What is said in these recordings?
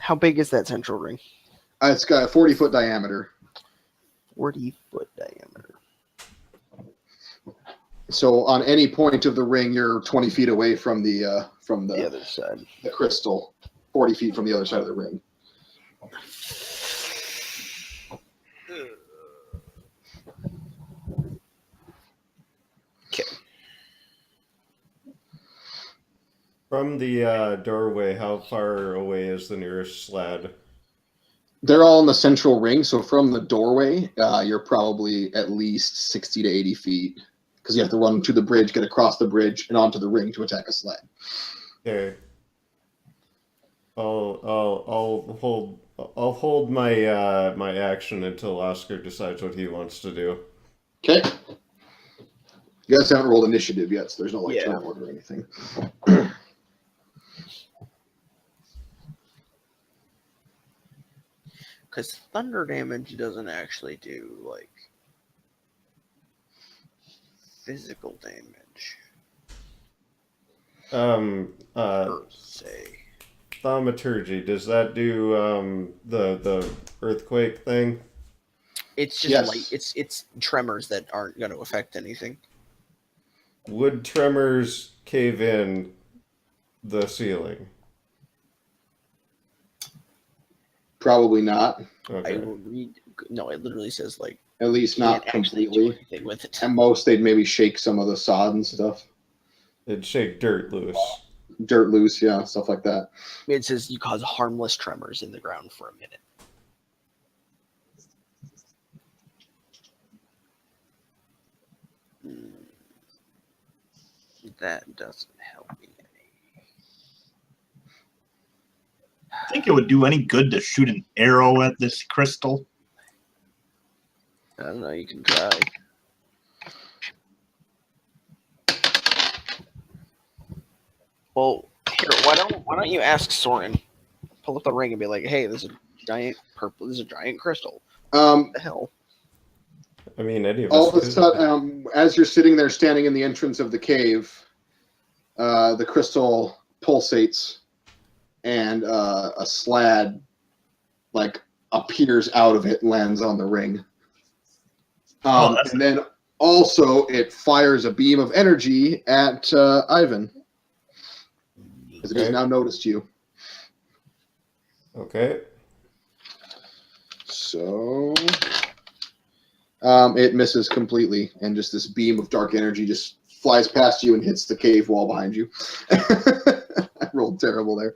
How big is that central ring? It's got a 40-foot diameter. 40-foot diameter. So on any point of the ring, you're 20 feet away from the other side. The crystal, 40 feet from the other side of the ring. Okay. From the doorway, how far away is the nearest slab? They're all in the central ring, so from the doorway, you're probably at least 60 to 80 feet, because you have to run to the bridge, get across the bridge, and onto the ring to attack a slab. Okay. I'll hold my my action until Oscar decides what he wants to do. Okay. You guys haven't rolled initiative yet, so there's no turn order or anything. Because thunder damage doesn't actually do, like, physical damage. Per se. Thaumaturgy, does that do the earthquake thing? It's just light. It's tremors that aren't going to affect anything. Would tremors cave in the ceiling? Probably not. Okay. I will read. No, it literally says, like, at least not completely. With it. At most, they'd maybe shake some of the sod and stuff. It'd shake dirt loose. Dirt loose, yeah, stuff like that. It says you cause harmless tremors in the ground for a minute. That doesn't help me any. Think it would do any good to shoot an arrow at this crystal? I don't know. You can try. Well, here, why don't you ask Soren? Pull up the ring and be like, "Hey, this is a giant purple. This is a giant crystal. What the hell?" I mean, any of all us of a sudden, as you're sitting there, standing in the entrance of the cave, the crystal pulsates, and a slad like appears out of it, lands on the ring, and then also it fires a beam of energy at Ivan. Because it has now noticed you. Okay. So it misses completely, and just this beam of dark energy just flies past you and hits the cave wall behind you. I rolled terrible there.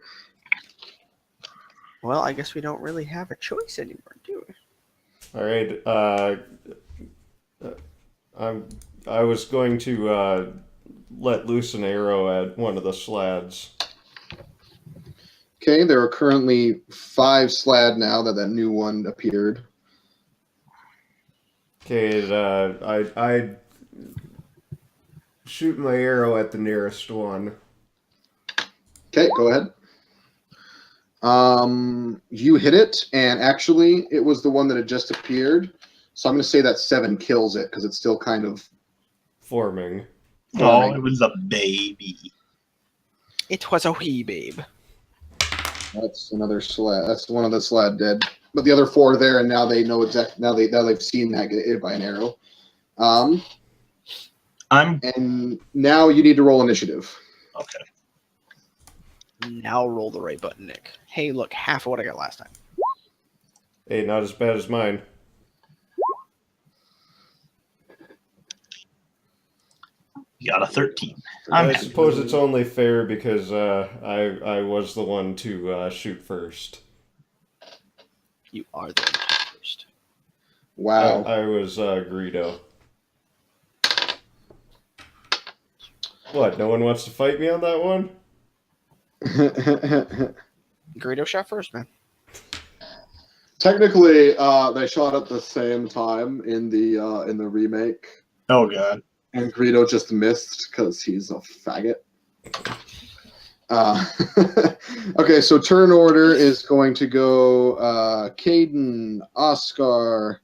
Well, I guess we don't really have a choice anymore, do we? All right. I was going to let loose an arrow at one of the slads. Okay, there are currently 5 slad now that new one appeared. Okay, I shoot my arrow at the nearest one. Okay, go ahead. You hit it, and actually, it was the one that had just appeared. So I'm going to say that 7 kills it because it's still kind of forming. Oh, it was a baby. It was a wee babe. That's another slad. That's one of the slad dead. But the other 4 are there, and now they know exactly. Now they've seen that get hit by an arrow. And now you need to roll initiative. Okay. Now roll the right button, Nick. Hey, look, half of what I got last time. Hey, not as bad as mine. You got a 13. I suppose it's only fair because I was the one to shoot first. You are the one to shoot first. Wow. I was Greedo. What, no one wants to fight me on that one? Greedo shot first, man. Technically, they shot at the same time in the remake. Oh god. And Greedo just missed because he's a faggot. Okay, so turn order is going to go Caden, Oscar,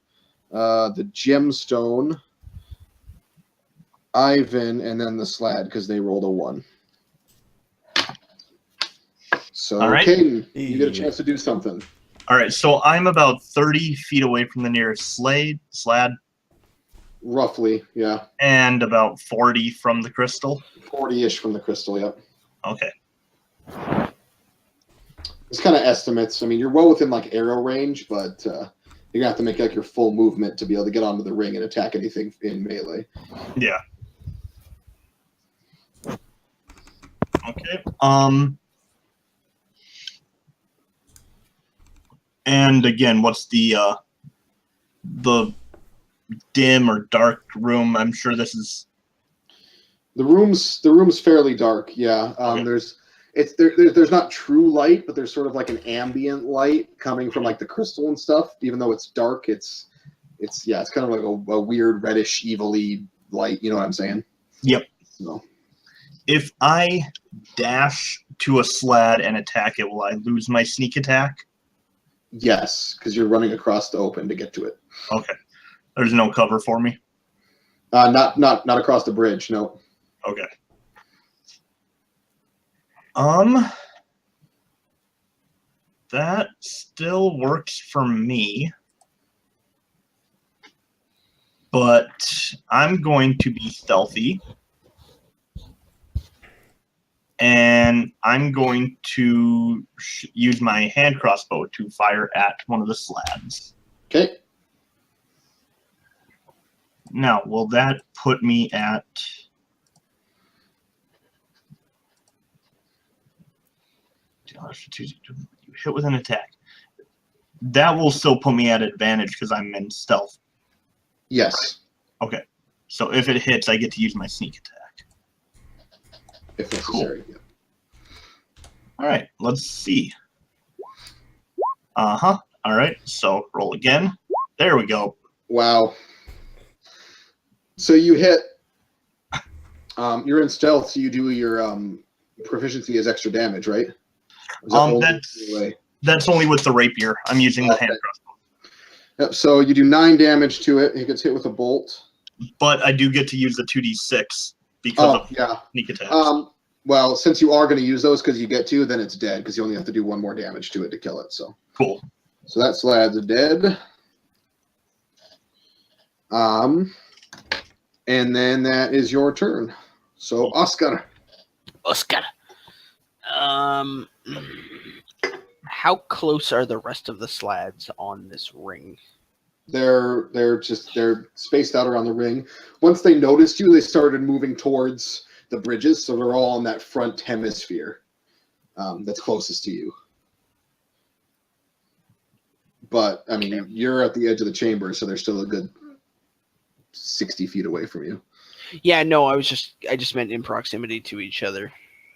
the Gemstone, Ivan, and then the Slad because they rolled a 1. So, All right. Caden, you get a chance to do something. All right, so I'm about 30 feet away from the nearest slad, Roughly, yeah. and about 40 from the crystal. 40-ish from the crystal, yep. Okay. It's kind of estimates. I mean, you're well within like arrow range, but you're gonna have to make like your full movement to be able to get onto the ring and attack anything in melee. Yeah. Okay. And again, what's the dim or dark room? I'm sure this is The room's fairly dark. Yeah. Okay. There's not true light, but there's sort of like an ambient light coming from like the crystal and stuff. Even though it's dark, it's kind of like a weird reddish, evil-y light. You know what I'm saying? Yep. So. If I dash to a slad and attack it, will I lose my sneak attack? Yes, because you're running across the open to get to it. Okay. There's no cover for me. Not across the bridge. No. Okay. That still works for me. But I'm going to be stealthy. And I'm going to use my hand crossbow to fire at one of the slabs. Okay. Now, will that put me at... You hit with an attack. That will still put me at advantage because I'm in stealth. Yes. Okay. So if it hits, I get to use my sneak attack. If necessary. Cool. Yeah. All right. Let's see. Uh-huh. All right. So roll again. There we go. Wow. So you hit. You're in stealth, so you do your proficiency as extra damage, right? That's only with the rapier. I'm using the hand crossbow. Yep. So you do 9 damage to it. It gets hit with a bolt. But I do get to use the 2d6 because of sneak attacks. Well, since you are going to use those because you get to, then it's dead because you only have to do 1 more damage to it to kill it. So cool. So that slad's dead. And then that is your turn. So Oscar. How close are the rest of the slads on this ring? They're spaced out around the ring. Once they noticed you, they started moving towards the bridges, so they're all on that front hemisphere that's closest to you. But I mean, you're at the edge of the chamber, so they're still a good 60 feet away from you. Yeah, no, I just meant in proximity to each other.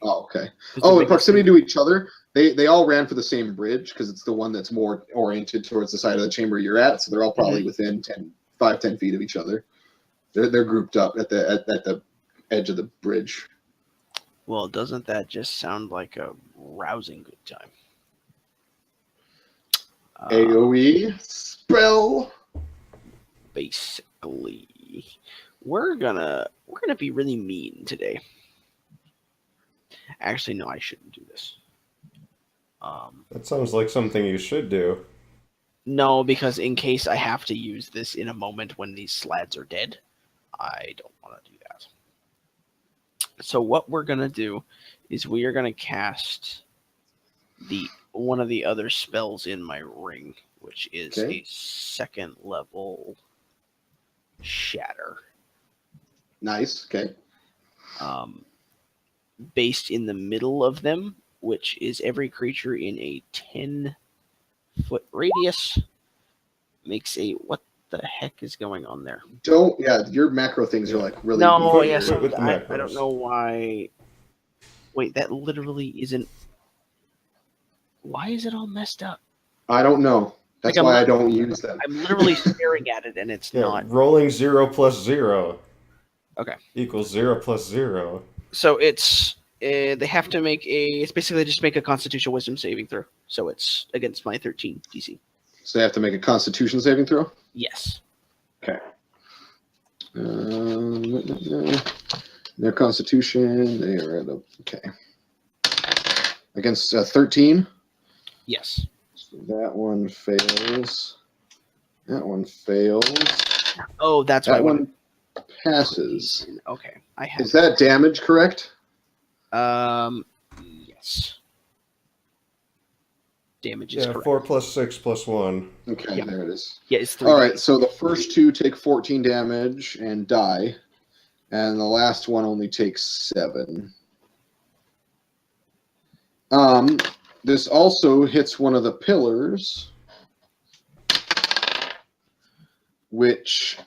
Oh, okay. Oh, in proximity to each other, they all ran for the same bridge because it's the one that's more oriented towards the side of the chamber you're at. So they're all probably within 5-10 feet of each other. They're grouped up at the edge of the bridge. Well, doesn't that just sound like a rousing good time? AoE spell. Basically, we're gonna be really mean today. Actually, no, I shouldn't do this. That sounds like something you should do. No, because in case I have to use this in a moment when these slads are dead, I don't want to do that. So what we're gonna do is we are gonna cast one of the other spells in my ring, which is a 2nd level shatter. Nice. Okay. Based in the middle of them, which is every creature in a 10-foot radius makes a what the heck is going on there? Your macro things are like really I don't know why. Wait, that literally isn't. Why is it all messed up? I don't know. That's why I don't use them. I'm literally staring at it and it's not. Rolling 0 plus 0. Okay. Equals 0 plus 0. So it's they have to make it's basically just make a Constitution Wisdom saving throw. So it's against my 13 DC. So they have to make a Constitution saving throw? Yes. Okay. Their Constitution, they are at okay. Against 13. Yes. So that one fails. That one fails. Oh, that's why I That wanted one passes. Okay, I have. Is that damage correct? Yes. Damage is Yeah, correct. 4 plus 6 plus 1. Okay, Yeah. there it is. Yeah, it's 3. All right, so the first two take 14 damage and die, and the last one only takes 7. This also hits one of the pillars, which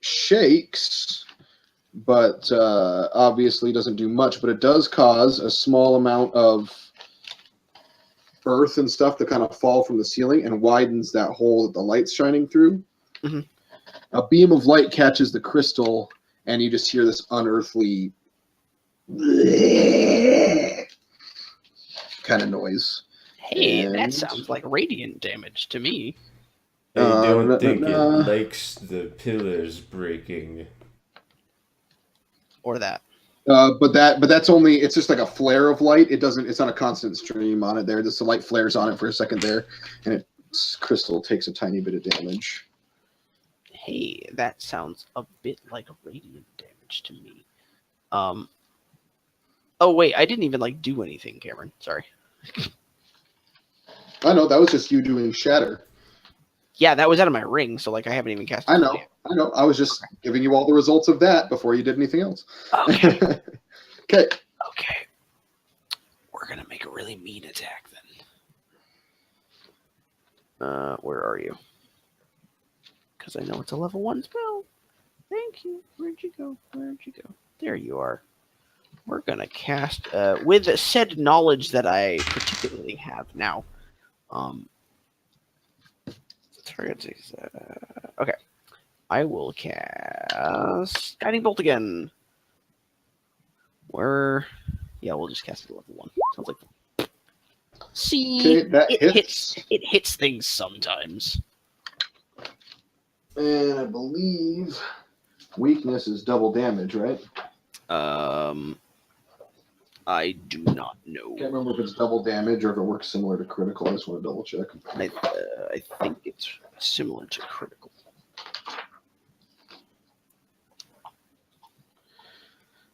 shakes, but obviously doesn't do much. But it does cause a small amount of earth and stuff to kind of fall from the ceiling and widens that hole that the light's shining through. Mhm. A beam of light catches the crystal, and you just hear this unearthly kind of noise. Hey, that And- sounds like radiant damage to me. I don't think it nah. likes the pillars breaking. Or that. But that's only, it's just like a flare of light. It's not a constant stream on it there. Just the light flares on it for a second there, and crystal takes a tiny bit of damage. Hey, that sounds a bit like radiant damage to me. Oh wait, I didn't even do anything, Cameron. Sorry. I know, that was just you doing shatter. Yeah, that was out of my ring, so I haven't even cast. I know. I was just giving you all the results of that before you did anything else. Okay. Okay. Okay. We're gonna make a really mean attack then. Where are you? Because I know it's a level 1 spell. Thank you. Where'd you go? Where'd you go? There you are. We're gonna cast with said knowledge that I particularly have now. Target is, okay. I will cast Guiding Bolt again. Yeah, we'll just cast it at level 1. Sounds like fun. See, Okay, that hits. It hits things sometimes. And I believe weakness is double damage, right? I do not know. Can't remember if it's double damage or if it works similar to critical. I just want to double check. I think it's similar to critical.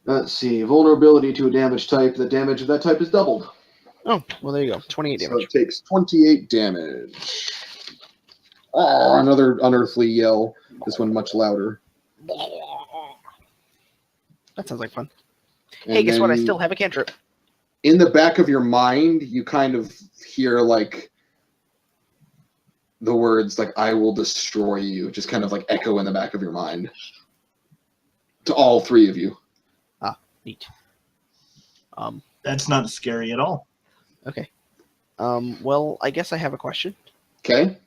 Let's see. Vulnerability to a damage type. The damage of that type is doubled. Oh, well, there you go. 28 So damage. it takes 28 damage. Oh, another unearthly yell. This one much louder. That sounds like fun. And Hey, guess what? I then still have a cantrip. in the back of your mind, you kind of hear the words "I will destroy you" just kind of echo in the back of your mind to all three of you. Neat. That's not scary at all. Okay. Well, I guess I have a question. Okay.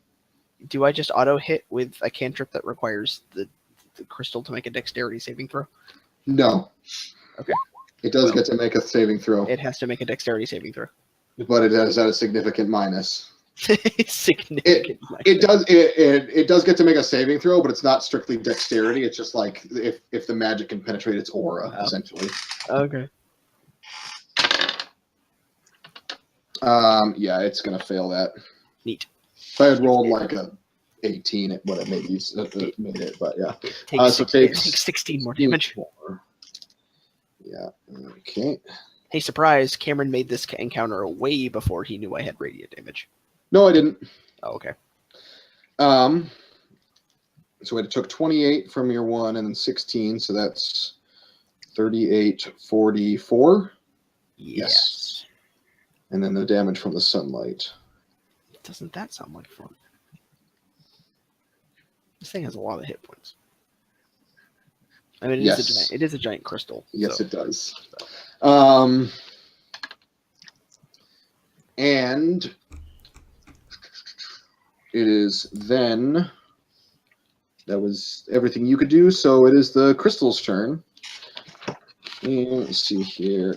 Do I just auto hit with a cantrip that requires the crystal to make a dexterity saving throw? No. Okay. It does get to make a saving throw, It has to make a dexterity saving throw. but it is at a significant minus. Significant. It does get to make a saving throw, but it's not strictly dexterity. It's just if the magic can penetrate its aura, essentially. Okay. Yeah, it's gonna fail that. Neat. If I had rolled a 18, it would have maybe made it, but yeah. Takes, So it takes takes 16 more damage. Yeah. Okay. Hey, surprise! Cameron made this encounter way before he knew I had radiant damage. No, I didn't. Oh, okay. So it took 28 from your one and then 16, so that's 38, 44. Yes. And then the damage from the sunlight. Doesn't that sound like fun? This thing has a lot of hit points. I mean, it is a giant crystal. Yes, so. it does. And it is then, that was everything you could do, so it is the crystal's turn. And let's see here.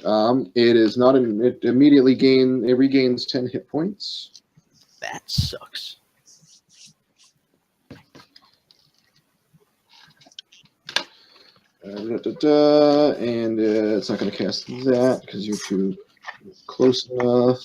It is not it immediately regains 10 hit points. That sucks. And it's not going to cast that because you're too close enough.